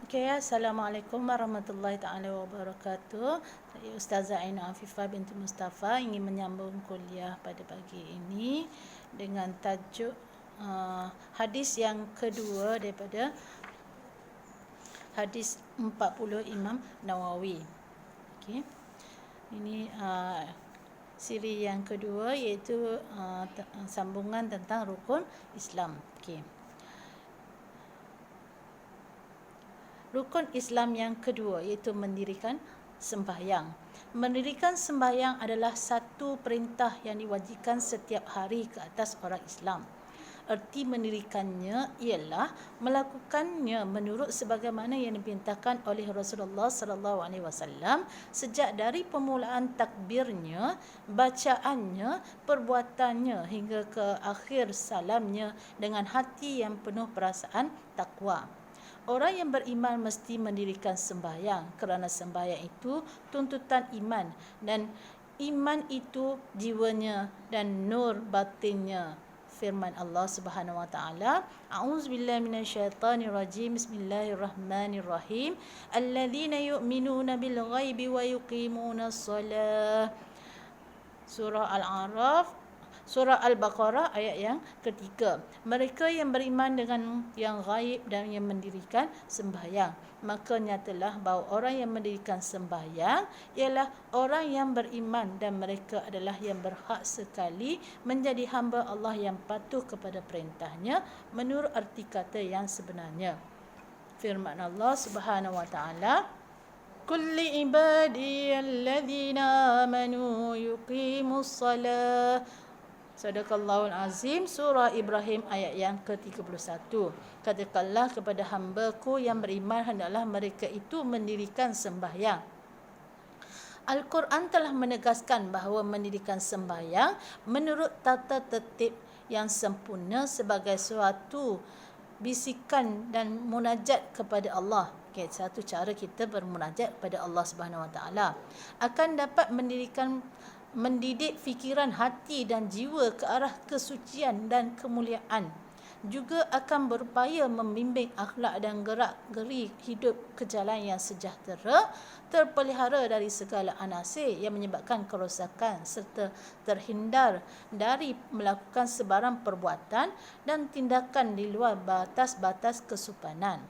Okay, Assalamualaikum warahmatullahi taala wabarakatuh. Saya Ustazah Aina Afifah binti Mustafa ingin menyambung kuliah pada pagi ini dengan tajuk hadis yang kedua daripada hadis 40 Imam Nawawi. Okey. Ini siri yang kedua iaitu sambungan tentang rukun Islam. Okey. Rukun Islam yang kedua iaitu mendirikan sembahyang. Mendirikan sembahyang adalah satu perintah yang diwajibkan setiap hari ke atas orang Islam. Erti mendirikannya ialah melakukannya menurut sebagaimana yang diperintahkan oleh Rasulullah sallallahu alaihi wasallam sejak dari permulaan takbirnya, bacaannya, perbuatannya hingga ke akhir salamnya dengan hati yang penuh perasaan takwa. Orang yang beriman mesti mendirikan sembahyang kerana sembahyang itu tuntutan iman dan iman itu jiwanya dan nur batinnya. Firman Allah Subhanahu wa taala, A'udzubillahi minasyaitonirrajim. Bismillahirrahmanirrahim. Alladzina yu'minuna bil ghaibi wa yuqimunas shalah. Surah Al-A'raf, Surah Al-Baqarah ayat yang ketiga. Mereka yang beriman dengan yang gaib dan yang mendirikan sembahyang. Maka nyatalah bahawa orang yang mendirikan sembahyang ialah orang yang beriman dan mereka adalah yang berhak sekali menjadi hamba Allah yang patuh kepada perintahnya menurut arti kata yang sebenarnya. Firman Allah Subhanahu wa taala, Kulli ibadiyalladzina amanu yuqimus salah. Sadaqallahul Azim, Surah Ibrahim ayat yang ke-31. Katakanlah kepada hamba-Ku yang beriman, hendaklah mereka itu mendirikan sembahyang. Al-Quran telah menegaskan bahawa mendirikan sembahyang menurut tata tertib yang sempurna sebagai suatu bisikan dan munajat kepada Allah. Okay, satu cara kita bermunajat kepada Allah Subhanahu Wa Taala akan dapat mendidik fikiran hati dan jiwa ke arah kesucian dan kemuliaan. Juga akan berupaya membimbing akhlak dan gerak-geri hidup ke jalan yang sejahtera, terpelihara dari segala anasir yang menyebabkan kerosakan serta terhindar dari melakukan sebarang perbuatan dan tindakan di luar batas-batas kesopanan.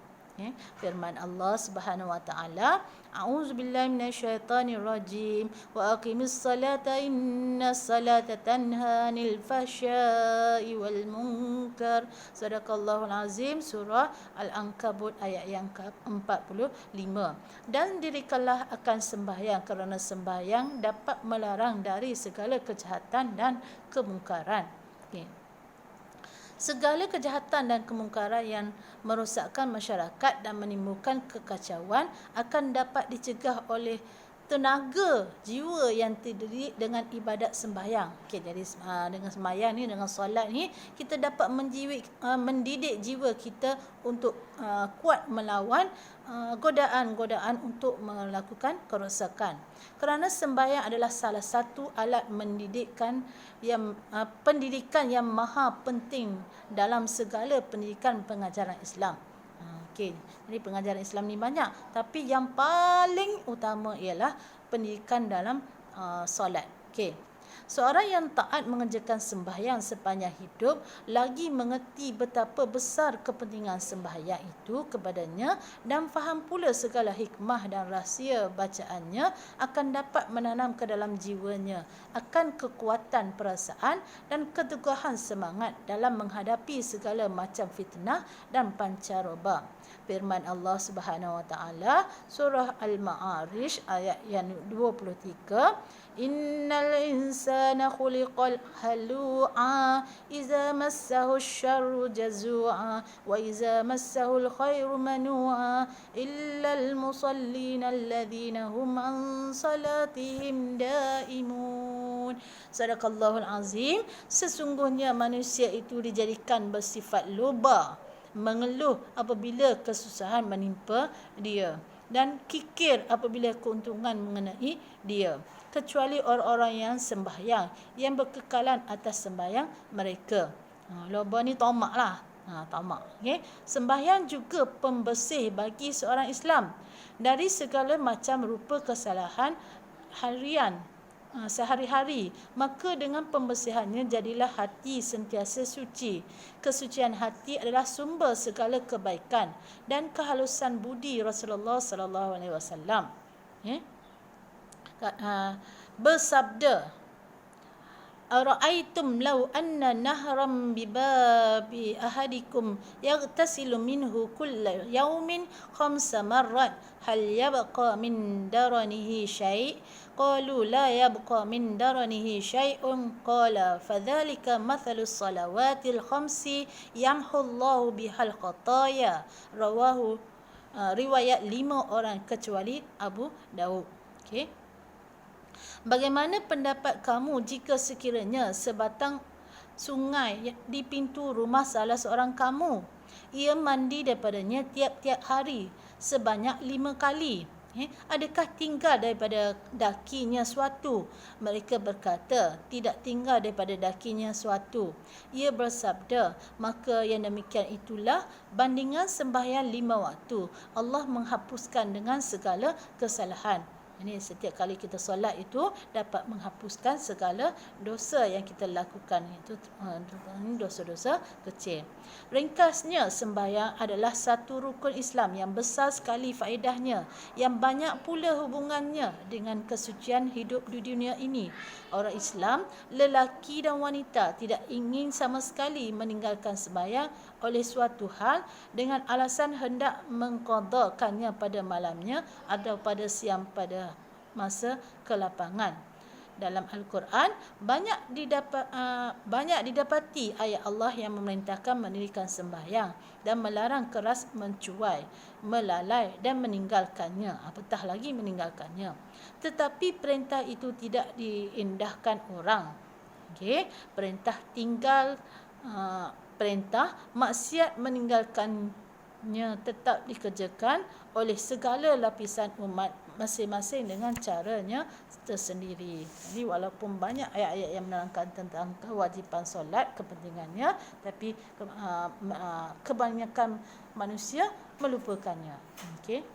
Firman Allah Subhanahu wa taala, A'udzubillahi minasyaitonirrajim wa aqimis salata innas salata tanha 'anil fahsya'i wal munkar. Sadaqallahul Azim, Surah Al-Ankabut ayat yang ke-45. Dan dirikanlah akan sembahyang kerana sembahyang dapat melarang dari segala kejahatan dan kemungkaran. Segala kejahatan dan kemungkaran yang merosakkan masyarakat dan menimbulkan kekacauan akan dapat dicegah oleh tenaga jiwa yang terdiri dengan ibadat sembahyang. Okey, jadi dengan sembahyang ni, dengan solat ni, kita dapat mendidik jiwa kita untuk kuat melawan godaan-godaan untuk melakukan kerosakan. Kerana sembahyang adalah salah satu alat pendidikan yang maha penting dalam segala pendidikan pengajaran Islam. Okey, jadi pengajaran Islam ni banyak, tapi yang paling utama ialah pendidikan dalam solat. Okey. Seorang yang taat mengerjakan sembahyang sepanjang hidup lagi mengerti betapa besar kepentingan sembahyang itu kepadanya dan faham pula segala hikmah dan rahsia bacaannya akan dapat menanam ke dalam jiwanya akan kekuatan perasaan dan keteguhan semangat dalam menghadapi segala macam fitnah dan pancaroba. Firman Allah Subhanahu wa taala, Surah Al-Ma'arij ayat yang 23, Innal insana khuliqal halu'a iza massahu syarru jazu'a wa iza massahu khairu manu'a illal musallina alladhina hum an salatihim daimun. Sadaqallahul Azim. Sesungguhnya manusia itu dijadikan bersifat luba, mengeluh apabila kesusahan menimpa dia dan kikir apabila keuntungan mengenai dia, kecuali orang-orang yang sembahyang, yang berkekalan atas sembahyang mereka. Loba ni tomak lah. tamak. Okay? Sembahyang juga pembersih bagi seorang Islam dari segala macam rupa kesalahan harian sehari-hari. Maka dengan pembersihannya jadilah hati sentiasa suci. Kesucian hati adalah sumber segala kebaikan dan kehalusan budi Rasulullah sallallahu alaihi wasallam. Bersabda, Ara'aitum law anna nahram bibabi ahadikum yaghtasilu minhu kulla yawmin 5 marrat hal yabqa min daranihi syai' qalu la yabqa min daranihi syai'un qala fadhalika mathalus salawatil khamsi yamhu Allahu bihal khataya rawahu riwayat 5 orang kecuali Abu Daud. Okey. Bagaimana pendapat kamu jika sekiranya sebatang sungai di pintu rumah salah seorang kamu, ia mandi daripadanya tiap-tiap hari sebanyak 5 kali? Adakah tinggal daripada dakinya suatu? Mereka berkata, tidak tinggal daripada dakinya suatu. Ia bersabda, maka yang demikian itulah bandingan sembahyang 5 waktu. Allah menghapuskan dengan segala kesalahan. Ini setiap kali kita solat itu dapat menghapuskan segala dosa yang kita lakukan. Itu dosa-dosa kecil. Ringkasnya, sembahyang adalah satu rukun Islam yang besar sekali faedahnya, yang banyak pula hubungannya dengan kesucian hidup di dunia ini. Orang Islam, lelaki dan wanita, tidak ingin sama sekali meninggalkan sembahyang oleh suatu hal dengan alasan hendak mengqadakannya pada malamnya atau pada siang pada masa kelapangan. Dalam Al-Quran banyak didapati ayat Allah yang memerintahkan mendirikan sembahyang dan melarang keras mencuai, melalai dan meninggalkannya, apatah lagi meninggalkannya. Tetapi perintah itu tidak diindahkan orang. Okey, perintah maksiat meninggalkannya tetap dikerjakan oleh segala lapisan umat masing-masing dengan caranya tersendiri. Jadi walaupun banyak ayat-ayat yang menerangkan tentang kewajipan solat, kepentingannya, tapi kebanyakan manusia melupakannya. Okey.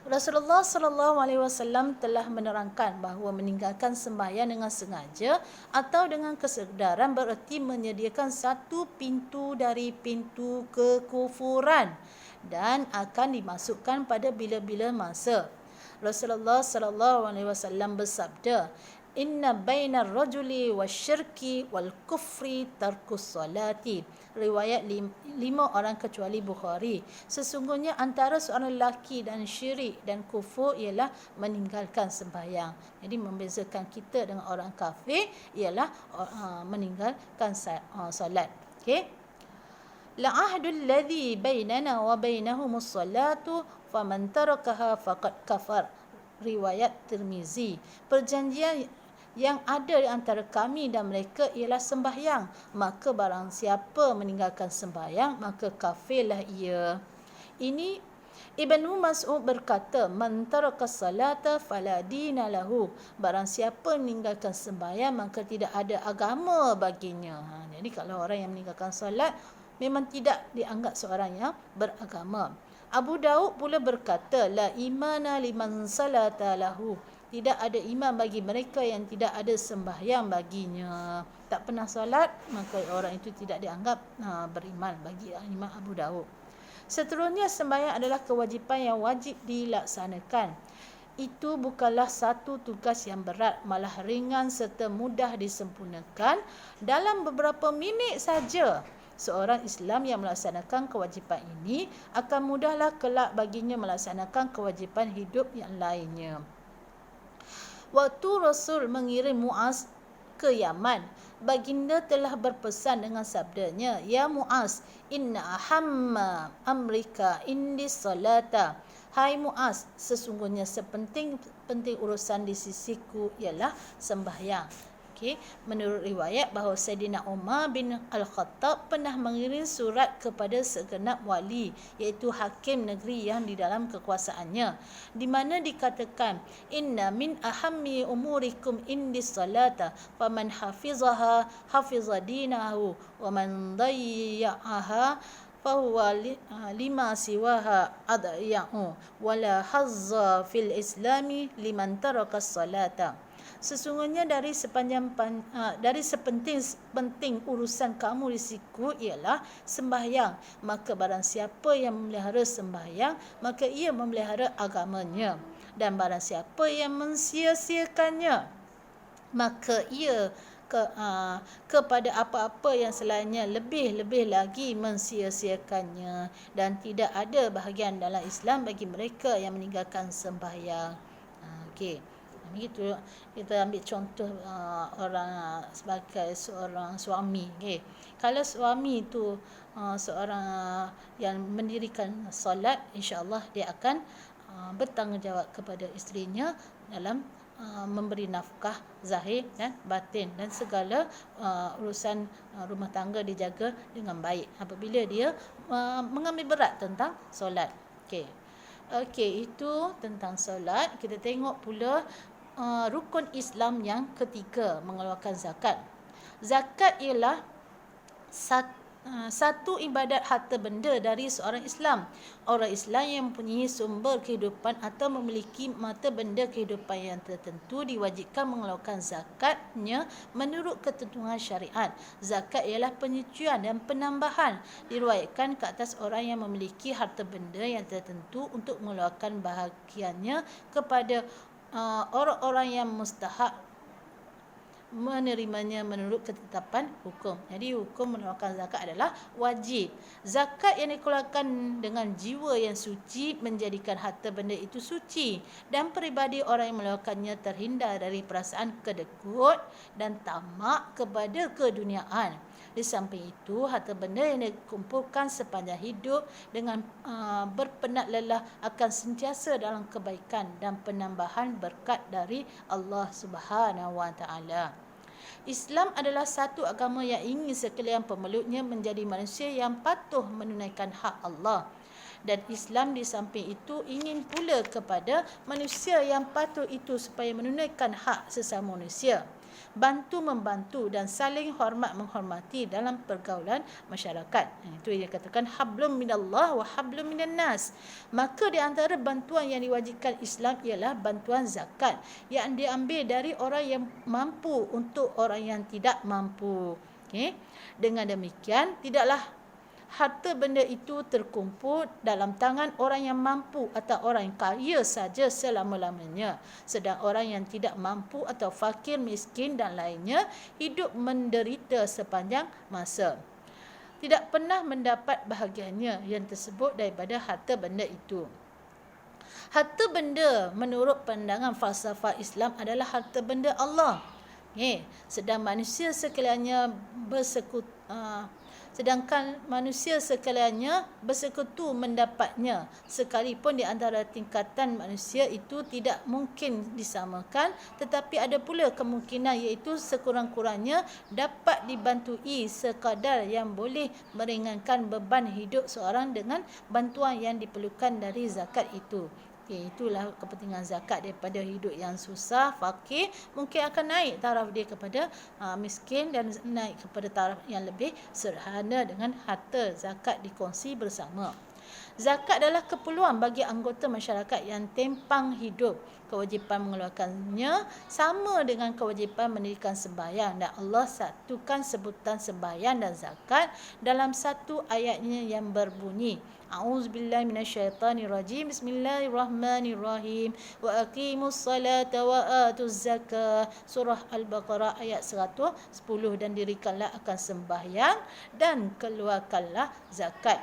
Rasulullah sallallahu alaihi wasallam telah menerangkan bahawa meninggalkan sembahyang dengan sengaja atau dengan kesedaran bererti menyediakan satu pintu dari pintu kekufuran dan akan dimasukkan pada bila-bila masa. Rasulullah sallallahu alaihi wasallam bersabda, Inna bainar rajuli wasyirki wal kufri tarkus salati. Riwayat 5 orang kecuali Bukhari. Sesungguhnya antara seorang lelaki dan syirik dan kufur ialah meninggalkan sembahyang. Jadi membezakan kita dengan orang kafir ialah meninggalkan solat. Okey. La'ahdul ladzi bainana wa bainahumus salatu faman tarakaha faqad kafar. Riwayat Tirmizi. Perjanjian yang ada di antara kami dan mereka ialah sembahyang. Maka barang siapa meninggalkan sembahyang, maka kafirlah ia. Ini Ibnu Mas'ud berkata, Man taraka salata fala dina lahu. Barang siapa meninggalkan sembahyang, maka tidak ada agama baginya. Jadi kalau orang yang meninggalkan solat, memang tidak dianggap seorang yang beragama. Abu Daud pula berkata, La imana liman salata lahu. Tidak ada iman bagi mereka yang tidak ada sembahyang baginya. Tak pernah solat, maka orang itu tidak dianggap beriman bagi Imam Abu Daud. Seterusnya, sembahyang adalah kewajipan yang wajib dilaksanakan. Itu bukanlah satu tugas yang berat, malah ringan serta mudah disempurnakan. Dalam beberapa minit saja, seorang Islam yang melaksanakan kewajipan ini akan mudahlah kelak baginya melaksanakan kewajipan hidup yang lainnya. Waktu Rasul mengirim Muaz ke Yaman, baginda telah berpesan dengan sabdanya, Ya Muaz, inna ahamma amrika indi salata. Hai Muaz, sesungguhnya sepenting-penting urusan di sisiku ialah sembahyang. Okey, menurut riwayat bahawa Saidina Umar bin Al-Khattab pernah mengirim surat kepada segenap wali, iaitu hakim negeri yang di dalam kekuasaannya, di mana dikatakan, inna min ahammi umurikum indis salata faman hafizaha hafiza dinahu wa man dayya'aha fahuwa lima siwaha adiya'u wala hazza fil islami liman taraka salata. Sesungguhnya dari sepenting urusan kamu di siku ialah sembahyang. Maka barang siapa yang memelihara sembahyang, maka ia memelihara agamanya. Dan barang siapa yang mensia-siakannya, maka ia kepada apa-apa yang selainnya lebih-lebih lagi mensia-siakannya. Dan tidak ada bahagian dalam Islam bagi mereka yang meninggalkan sembahyang. Okey. Begitu kita ambil contoh orang sebagai seorang suami. Okay. Kalau suami itu seorang yang mendirikan solat, insya-Allah dia akan bertanggungjawab kepada isterinya dalam memberi nafkah zahir dan batin, dan segala urusan rumah tangga dijaga dengan baik apabila dia mengambil berat tentang solat. Okey, itu tentang solat. Kita tengok pula rukun Islam yang ketiga, mengeluarkan zakat. Zakat ialah satu ibadat harta benda dari seorang Islam. Orang Islam yang mempunyai sumber kehidupan atau memiliki mata benda kehidupan yang tertentu diwajibkan mengeluarkan zakatnya menurut ketentuan syariat. Zakat ialah penyucian dan penambahan. Diriwayatkan ke atas orang yang memiliki harta benda yang tertentu untuk mengeluarkan bahagiannya kepada orang-orang yang mustahak menerimanya menurut ketetapan hukum. Jadi hukum mengeluarkan zakat adalah wajib. Zakat yang dikeluarkan dengan jiwa yang suci menjadikan harta benda itu suci, dan peribadi orang yang mengeluarkannya terhindar dari perasaan kedekut dan tamak kepada keduniaan. Di samping itu, harta benda yang dikumpulkan sepanjang hidup dengan berpenat lelah akan sentiasa dalam kebaikan dan penambahan berkat dari Allah Subhanahu Wa Taala. Islam adalah satu agama yang ingin sekalian pemeluknya menjadi manusia yang patuh menunaikan hak Allah. Dan Islam di samping itu ingin pula kepada manusia yang patuh itu supaya menunaikan hak sesama manusia, bantu-membantu dan saling hormat-menghormati dalam pergaulan masyarakat. Itu yang dikatakan hablum minallah wa hablum minan nas. Maka di antara bantuan yang diwajibkan Islam ialah bantuan zakat yang diambil dari orang yang mampu untuk orang yang tidak mampu. Dengan demikian, tidaklah harta benda itu terkumpul dalam tangan orang yang mampu atau orang yang kaya saja selama-lamanya. Sedang orang yang tidak mampu atau fakir, miskin dan lainnya hidup menderita sepanjang masa, tidak pernah mendapat bahagiannya yang tersebut daripada harta benda itu. Harta benda menurut pandangan falsafah Islam adalah harta benda Allah. Sedangkan manusia sekaliannya bersekutu mendapatnya, sekalipun di antara tingkatan manusia itu tidak mungkin disamakan, tetapi ada pula kemungkinan iaitu sekurang-kurangnya dapat dibantui sekadar yang boleh meringankan beban hidup seorang dengan bantuan yang diperlukan dari zakat itu. Itulah kepentingan zakat. Daripada hidup yang susah, fakir, mungkin akan naik taraf dia kepada miskin, dan naik kepada taraf yang lebih sederhana dengan harta zakat dikongsi bersama. Zakat adalah keperluan bagi anggota masyarakat yang tempang hidup. Kewajipan mengeluarkannya sama dengan kewajipan mendirikan sembahyang, dan Allah satukan sebutan sembahyang dan zakat dalam satu ayatnya yang berbunyi, A'udzubillahi minasyaitanirrajim. Bismillahirrahmanirrahim. Wa aqimus salata wa atuz zakah. Surah Al-Baqarah ayat 110. Dan dirikanlah akan sembahyang dan keluarkanlah zakat.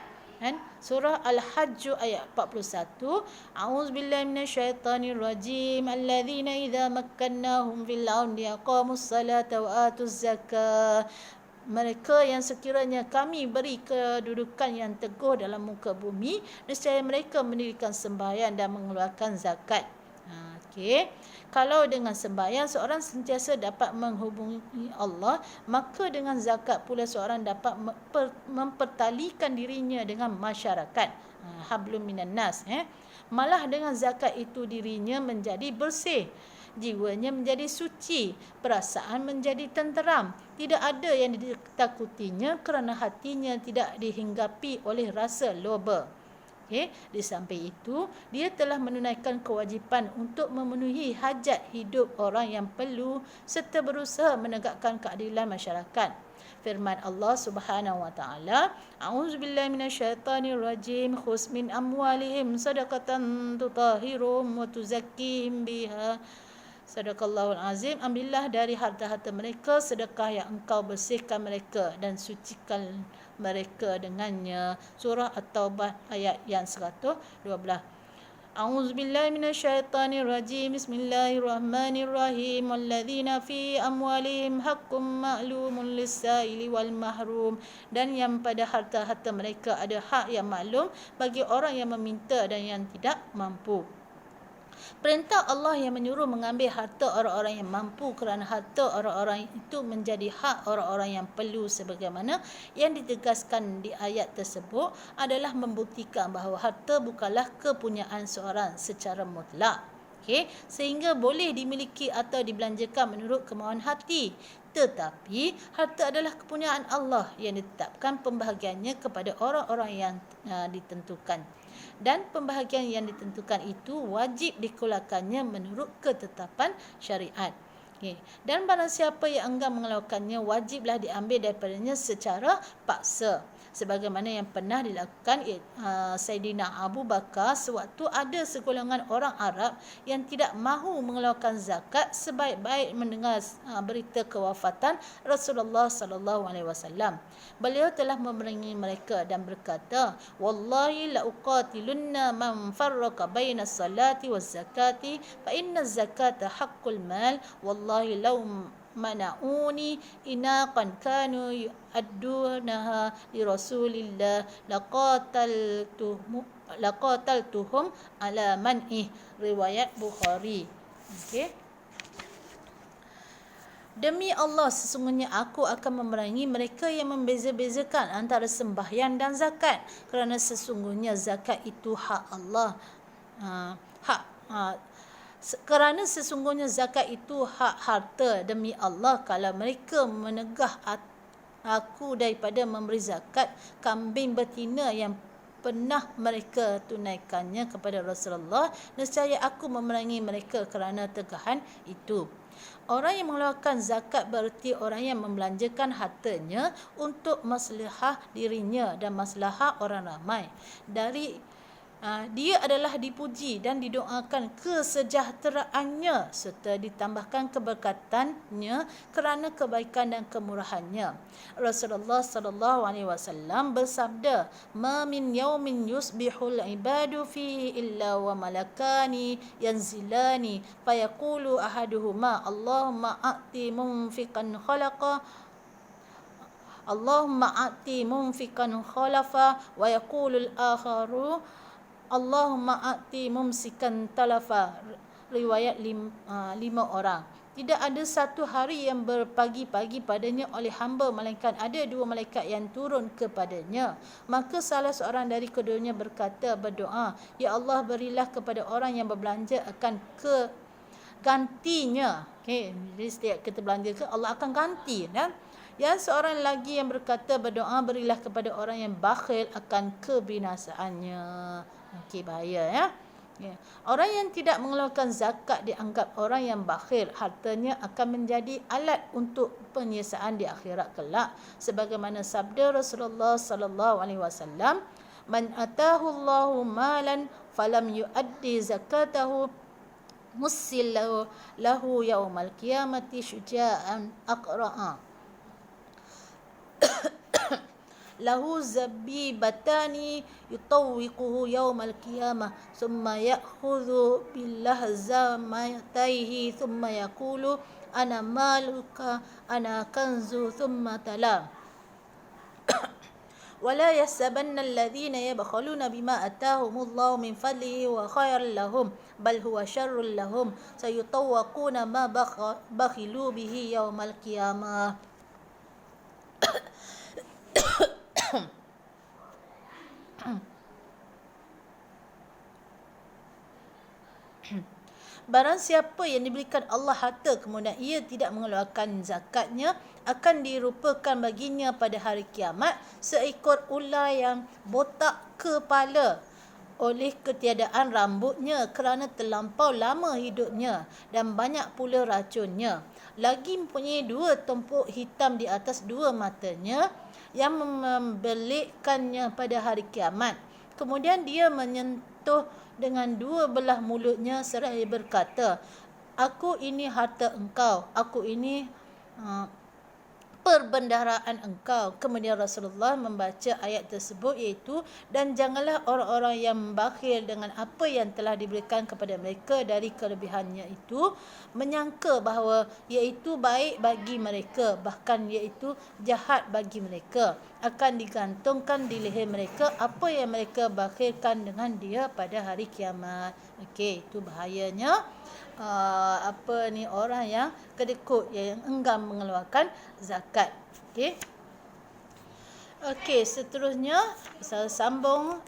Surah Al-Hajj ayat 41. A'udzubillahi minasyaitanirrajim. Alladzina idza makkannahum fil ardi aqamus salata wa atuz zakah. Mereka yang sekiranya kami beri kedudukan yang teguh dalam muka bumi, nescaya mereka mendirikan sembahyang dan mengeluarkan zakat. Okey. Kalau dengan sembahyang seorang sentiasa dapat menghubungi Allah, maka dengan zakat pula seorang dapat mempertalikan dirinya dengan masyarakat. Hablum minan nas. Malah dengan zakat itu dirinya menjadi bersih. Jiwanya menjadi suci, perasaan menjadi tenteram. Tidak ada yang ditakutinya kerana hatinya tidak dihinggapi oleh rasa loba. Di samping itu, dia telah menunaikan kewajipan untuk memenuhi hajat hidup orang yang perlu serta berusaha menegakkan keadilan masyarakat. Firman Allah Subhanahu wa taala, A'udzubillahi minasyaitonirrajim, khudz min amwalihim shadaqatan tutahhiruhum wa tuzakkihim biha. Sadaqallahul azim. Ambillah dari harta-harta mereka sedekah yang engkau bersihkan mereka dan sucikan mereka dengannya. Surah At-Taubah ayat yang 112. A'udzubillahi minasyaitonirrajim. Bismillahirrahmanirrahim. Walladzina fi amwalihim haqqum ma'lumun lis-sa'ili wal mahrum. Dan yang pada harta-harta mereka ada hak yang maklum bagi orang yang meminta dan yang tidak mampu. Perintah Allah yang menyuruh mengambil harta orang-orang yang mampu kerana harta orang-orang itu menjadi hak orang-orang yang perlu sebagaimana yang ditegaskan di ayat tersebut adalah membuktikan bahawa harta bukanlah kepunyaan seorang secara mutlak. Sehingga boleh dimiliki atau dibelanjakan menurut kemahuan hati. Tetapi harta adalah kepunyaan Allah yang ditetapkan pembahagiannya kepada orang-orang yang ditentukan. Dan pembahagian yang ditentukan itu wajib dikeluarkannya menurut ketetapan syariat. Dan barang siapa yang enggan mengeluarkannya, wajiblah diambil daripadanya secara paksa. Sebagaimana yang pernah dilakukan Saidina Abu Bakar sewaktu ada segolongan orang Arab yang tidak mahu mengeluarkan zakat sebaik-baik mendengar berita kewafatan Rasulullah sallallahu alaihi wasallam. Beliau telah memerangi mereka dan berkata, "Wallahi la uqatilunna man farraqa baina salati waz zakati fa inna zakata haqqul mal wallahi law mana'uni inaqan kanu yu'addunaha li Rasulillah laqataltuhum ala man'ih." Riwayat Bukhari. Demi Allah, sesungguhnya aku akan memerangi mereka yang membeza-bezakan antara sembahyang dan zakat, kerana sesungguhnya zakat itu hak Allah. Kerana sesungguhnya zakat itu hak harta demi Allah. Kalau mereka menegah aku daripada memberi zakat kambing betina yang pernah mereka tunaikannya kepada Rasulullah, nescaya aku memerangi mereka kerana tegahan itu. Orang yang mengeluarkan zakat berarti orang yang membelanjakan hartanya untuk maslahah dirinya dan maslahah orang ramai. Dia adalah dipuji dan didoakan kesejahteraannya serta ditambahkan keberkatannya kerana kebaikan dan kemurahannya. Rasulullah sallallahu alaihi wasallam bersabda, "Ma min yaumin yusbihul ibadu fihi illa wa malakani yanzilani fayaqulu ahaduhuma Allahumma a'ti munfiqan khalafa wa yaqulul akharu Allahumma a'ti mumsikan talafa." Riwayat 5 orang. Tidak ada satu hari yang berpagi-pagi padanya oleh hamba melainkan ada 2 malaikat yang turun kepadanya. Maka salah seorang dari keduanya berdoa, "Ya Allah, berilah kepada orang yang berbelanja akan gantinya." Jadi setiap kita belanja Allah akan ganti. Dan yang seorang lagi yang berdoa, "Berilah kepada orang yang bakhil akan kebinasaannya." Bahaya ya. Orang yang tidak mengeluarkan zakat dianggap orang yang bakhil. Hartanya akan menjadi alat untuk penyiasaan di akhirat kelak. Sebagaimana sabda Rasulullah sallallahu alaihi wasallam, "Man atahu Allahu malan falam yuaddi zakatahu musillahu lahu yaumal qiyamati syuja'an aqra'a lahu zabibatani yutawwiquhu yaumal qiyamah thumma ya'khudhu billahzamataihi thumma yaqulu ana maluka ana kanzu thumma tala ولا يحسبن الذين يبخلون بما آتاهم الله من فضله وخير لهم بل هو شر لهم سيطوقون ما بخلوا به يوم القيامة. Barang siapa yang diberikan Allah harta kemudian ia tidak mengeluarkan zakatnya, akan dirupakan baginya pada hari kiamat seekor ular yang botak kepala oleh ketiadaan rambutnya kerana terlampau lama hidupnya dan banyak pula racunnya. Lagi mempunyai 2 tumpuk hitam di atas 2 matanya yang membelikkannya pada hari kiamat. Kemudian dia menyentuh dengan 2 belah mulutnya seraya berkata, "Aku ini harta engkau, aku ini perbendaharaan engkau." Kemudian Rasulullah membaca ayat tersebut iaitu, "Dan janganlah orang-orang yang bakhil dengan apa yang telah diberikan kepada mereka dari kelebihannya itu menyangka bahawa iaitu baik bagi mereka, bahkan iaitu jahat bagi mereka. Akan digantungkan di leher mereka apa yang mereka bakhilkan dengan dia pada hari kiamat." Okey, itu bahayanya orang yang kedekut, yang enggan mengeluarkan zakat. Okey, seterusnya saya sambung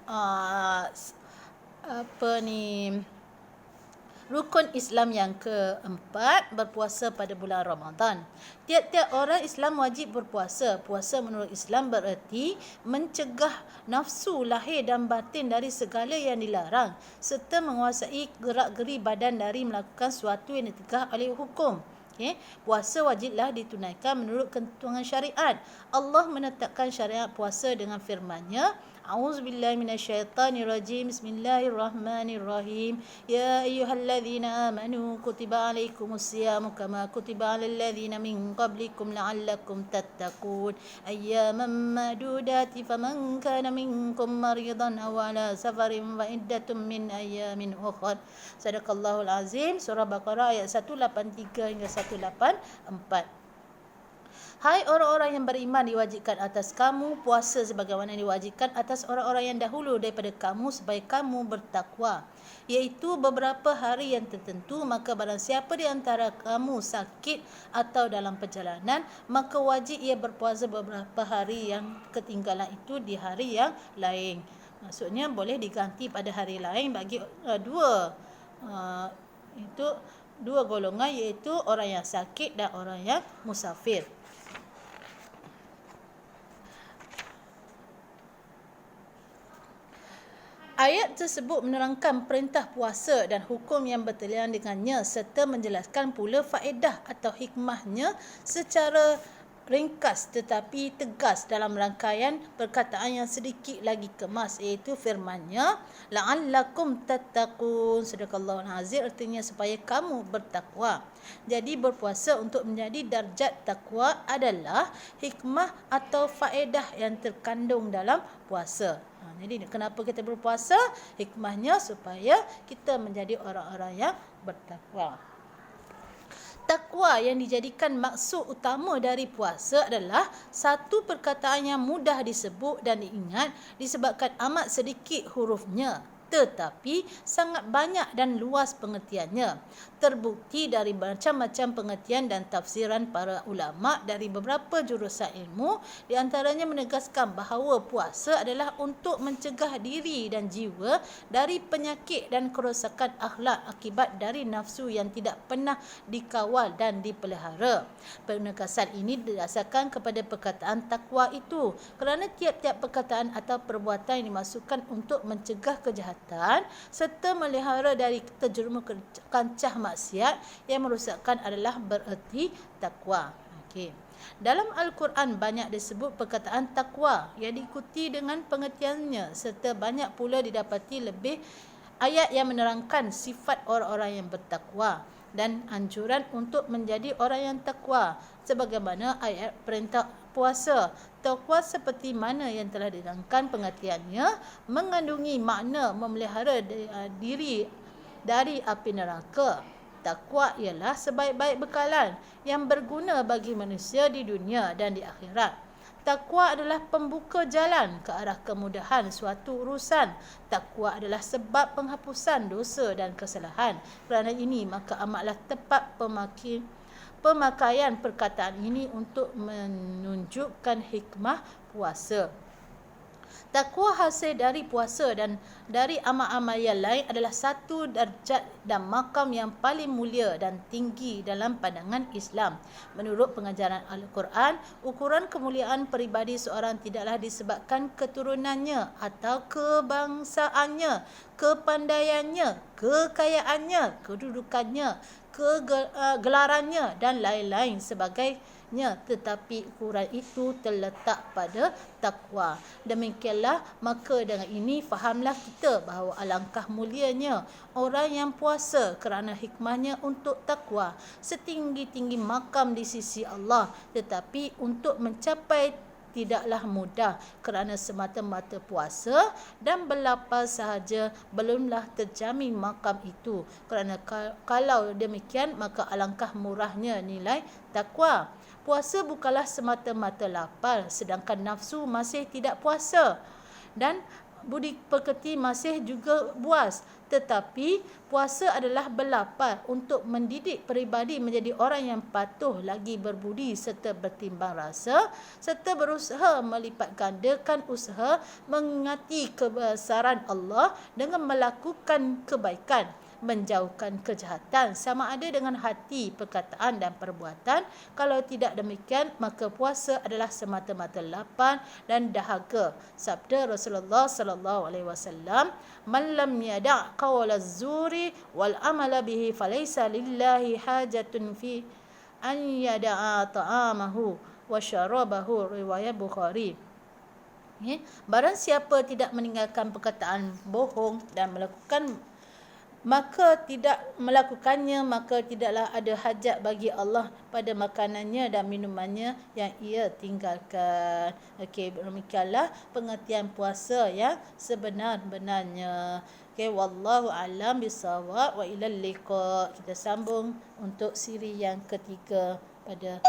rukun Islam yang keempat, berpuasa pada bulan Ramadan. Tiap-tiap orang Islam wajib berpuasa. Puasa menurut Islam bererti mencegah nafsu lahir dan batin dari segala yang dilarang serta menguasai gerak-geri badan dari melakukan sesuatu yang ditegah oleh hukum. Puasa wajiblah ditunaikan menurut ketentuan syariat. Allah menetapkan syariat puasa dengan firman-Nya, A'udzubillahi minasyaitanirrajim. Bismillahirrahmanirrahim. Ya ayyuhalladzina amanu kutiba alaikumusyiyamu kama kutiba alal ladzina min qablikum la'allakum tattaqun. Ayyaman ma'dudati faman kana minkum maridan aw ala safarin wa iddatun min ayyamin ukhra. Sadaqallahul azim. Surah Baqarah ayat 183 hingga 184. Hai orang-orang yang beriman, diwajibkan atas kamu puasa sebagaimana diwajibkan atas orang-orang yang dahulu daripada kamu supaya kamu bertakwa, iaitu beberapa hari yang tertentu. Maka barang siapa di antara kamu sakit atau dalam perjalanan, maka wajib ia berpuasa beberapa hari yang ketinggalan itu di hari yang lain. Maksudnya boleh diganti pada hari lain bagi dua golongan, iaitu orang yang sakit dan orang yang musafir. Ayat tersebut menerangkan perintah puasa dan hukum yang berkaitan dengannya serta menjelaskan pula faedah atau hikmahnya secara ringkas tetapi tegas dalam rangkaian perkataan yang sedikit lagi kemas, iaitu firman-Nya, la'allakum tattaqun. Sadaqallahul azim, artinya supaya kamu bertakwa. Jadi berpuasa untuk menjadi darjat takwa adalah hikmah atau faedah yang terkandung dalam puasa. Jadi kenapa kita berpuasa? Hikmahnya supaya kita menjadi orang-orang yang bertakwa. Takwa yang dijadikan maksud utama dari puasa adalah satu perkataan yang mudah disebut dan diingat disebabkan amat sedikit hurufnya, tetapi sangat banyak dan luas pengertiannya. Terbukti dari macam-macam pengertian dan tafsiran para ulama dari beberapa jurusan ilmu, di antaranya menegaskan bahawa puasa adalah untuk mencegah diri dan jiwa dari penyakit dan kerosakan akhlak akibat dari nafsu yang tidak pernah dikawal dan dipelihara. Penegasan ini didasarkan kepada perkataan takwa itu, kerana tiap-tiap perkataan atau perbuatan yang dimasukkan untuk mencegah kejahatan serta melihara dari terjerumus ke kancah maksiat yang merosakkan adalah bererti takwa. Dalam Al-Quran banyak disebut perkataan takwa yang diikuti dengan pengertiannya serta banyak pula didapati lebih ayat yang menerangkan sifat orang-orang yang bertakwa dan anjuran untuk menjadi orang yang takwa, sebagaimana ayat perintah puasa. Takwa seperti mana yang telah diterangkan pengertiannya mengandungi makna memelihara diri dari api neraka. Takwa ialah sebaik-baik bekalan yang berguna bagi manusia di dunia dan di akhirat. Takwa adalah pembuka jalan ke arah kemudahan suatu urusan. Takwa adalah sebab penghapusan dosa dan kesalahan. Kerana ini, maka amatlah tepat pemakaian perkataan ini untuk menunjukkan hikmah puasa. Takwa hasil dari puasa dan dari amal-amal yang lain adalah satu darjat dan makam yang paling mulia dan tinggi dalam pandangan Islam. Menurut pengajaran Al-Quran, ukuran kemuliaan peribadi seorang tidaklah disebabkan keturunannya atau kebangsaannya, kepandaiannya, kekayaannya, kedudukannya, kegelarannya dan lain-lain sebagainya, tetapi ukuran itu terletak pada takwa. Demikianlah, maka dengan ini fahamlah kita bahawa alangkah mulianya orang yang puasa kerana hikmahnya untuk takwa, setinggi-tinggi makam di sisi Allah, tetapi untuk mencapai tidaklah mudah kerana semata-mata puasa dan berlapar sahaja belumlah terjamin makam itu. Kerana kalau demikian, maka alangkah murahnya nilai takwa. Puasa bukanlah semata-mata lapar, sedangkan nafsu masih tidak puasa dan budi pekerti masih juga buas. Tetapi puasa adalah berlapar untuk mendidik peribadi menjadi orang yang patuh lagi berbudi serta bertimbang rasa, serta berusaha melipat gandakan usaha mengingati kebesaran Allah dengan melakukan kebaikan, menjauhkan kejahatan sama ada dengan hati, perkataan dan perbuatan. Kalau tidak demikian, maka puasa adalah semata-mata lapar dan dahaga. Sabda Rasulullah sallallahu alaihi wasallam, "Man lam yada' qawla az-zuri wal amala bihi falaysa lillahi hajatun fi an yada'a ta'amahu wa syarabahu." Riwayat Bukhari. Barang siapa tidak meninggalkan perkataan bohong dan melakukannya, maka tidaklah ada hajat bagi Allah pada makanannya dan minumannya yang ia tinggalkan. Okey, demikianlah pengertian puasa yang sebenar-benarnya. Okey, wallahu a'lam bissawab wa ilal liqa. Kita sambung untuk siri yang ketiga pada